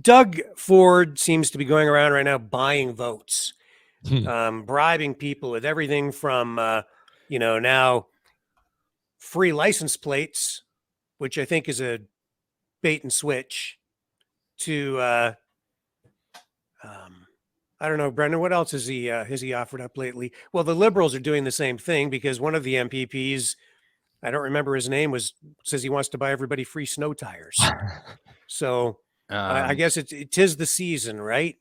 Doug Ford seems to be going around right now buying votes, bribing people with everything from, now free license plates, which I think is a bait and switch, to, I don't know, Brendan, what else has he offered up lately? Well, the Liberals are doing the same thing because one of the MPPs, I don't remember his name, says he wants to buy everybody free snow tires. So I guess it is the season, right?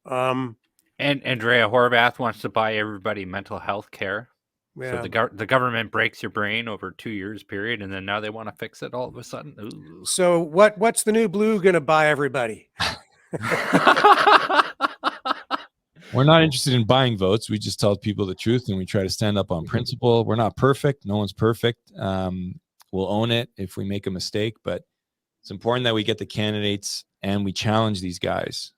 And Andrea Horwath wants to buy everybody mental health care. Yeah. So the government breaks your brain over 2 years period, and then now they want to fix it all of a sudden. Ooh. So what's the new blue going to buy everybody? We're not interested in buying votes. We just tell people the truth, and we try to stand up on principle. We're not perfect. No one's perfect. We'll own it if we make a mistake, but it's important that we get the candidates and we challenge these guys.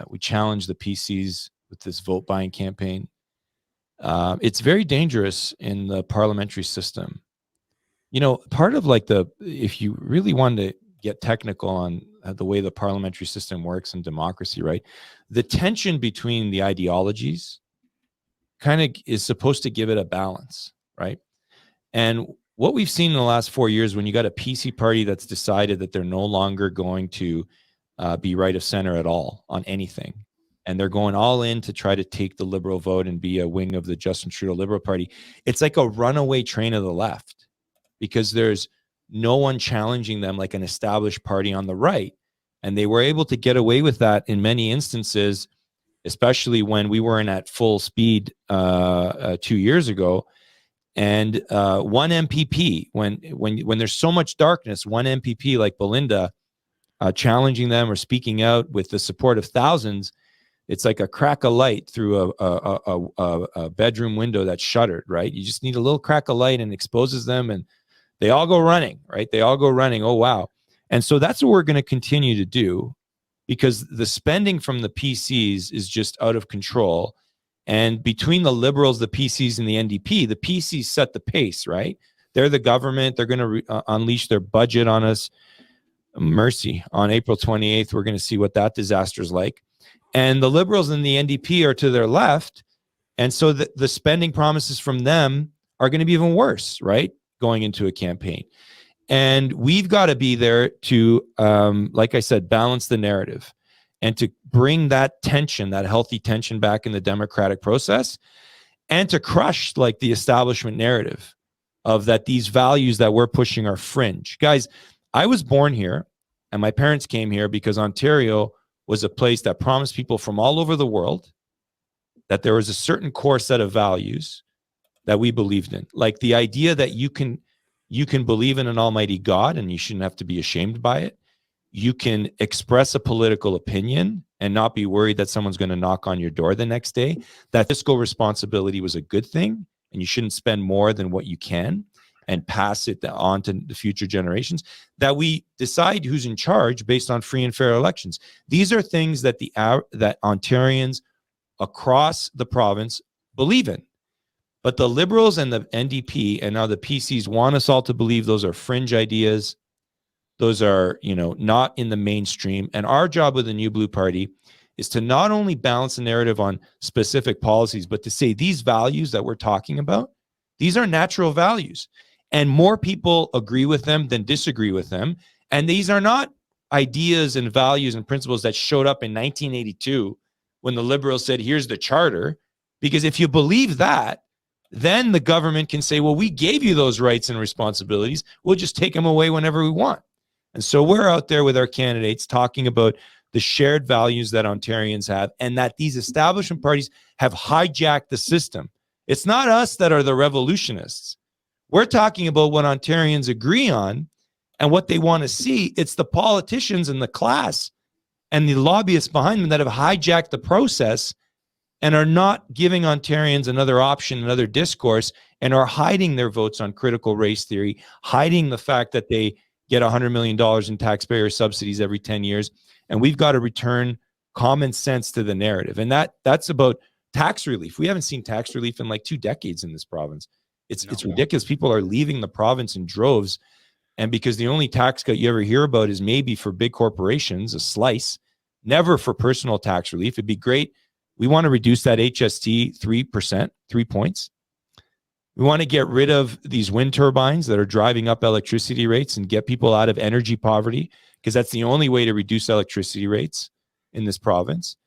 We challenge the PCs with this vote buying campaign. It's very dangerous in the parliamentary system. Part of if you really want to get technical on the way the parliamentary system works in democracy, right? The tension between the ideologies kind of is supposed to give it a balance, right? And what we've seen in the last 4 years, when you got a PC party that's decided that they're no longer going to be right of center at all on anything, and they're going all in to try to take the Liberal vote and be a wing of the Justin Trudeau Liberal Party, it's like a runaway train of the left, because there's no one challenging them like an established party on the right. And they were able to get away with that in many instances, especially when we weren't at full speed 2 years ago. And one MPP, when there's so much darkness, one MPP like Belinda challenging them or speaking out with the support of thousands, it's like a crack of light through a bedroom window that's shuttered, right? You just need a little crack of light and exposes them, and they all go running, right? They all go running. Oh, wow. And so that's what we're going to continue to do, because the spending from the PCs is just out of control. And between the Liberals, the PCs, and the NDP, the PCs set the pace, right? They're the government. They're going to unleash their budget on us. Mercy. On April 28th, we're going to see what that disaster is like. And the Liberals and the NDP are to their left. And so the spending promises from them are going to be even worse, right? Going into a campaign. And we've got to be there to, like I said, balance the narrative and to bring that tension, that healthy tension, back in the democratic process, and to crush like the establishment narrative of that these values that we're pushing are fringe. Guys, I was born here and my parents came here because Ontario was a place that promised people from all over the world that there was a certain core set of values that we believed in. Like the idea that you can believe in an almighty God and you shouldn't have to be ashamed by it. You can express a political opinion and not be worried that someone's going to knock on your door the next day. That fiscal responsibility was a good thing, and you shouldn't spend more than what you can and pass it on to the future generations. That we decide who's in charge based on free and fair elections. These are things that that Ontarians across the province believe in. But the Liberals and the NDP and now the PCs want us all to believe those are fringe ideas. Those are, not in the mainstream. And our job with the New Blue Party is to not only balance the narrative on specific policies, but to say these values that we're talking about, these are natural values. And more people agree with them than disagree with them. And these are not ideas and values and principles that showed up in 1982 when the Liberals said, here's the charter. Because if you believe that, then the government can say, well, we gave you those rights and responsibilities. We'll just take them away whenever we want. And so we're out there with our candidates talking about the shared values that Ontarians have and that these establishment parties have hijacked the system. It's not us that are the revolutionists. We're talking about what Ontarians agree on and what they want to see. It's the politicians and the class and the lobbyists behind them that have hijacked the process and are not giving Ontarians another option, another discourse, and are hiding their votes on critical race theory, hiding the fact that they get $100 million in taxpayer subsidies every 10 years. And we've got to return common sense to the narrative. And that's about tax relief. We haven't seen tax relief in like 2 decades in this province. It's ridiculous. People are leaving the province in droves. And because the only tax cut you ever hear about is maybe for big corporations, a slice, never for personal tax relief. It'd be great. We want to reduce that HST 3%, 3 points. We want to get rid of these wind turbines that are driving up electricity rates and get people out of energy poverty, because that's the only way to reduce electricity rates in this province.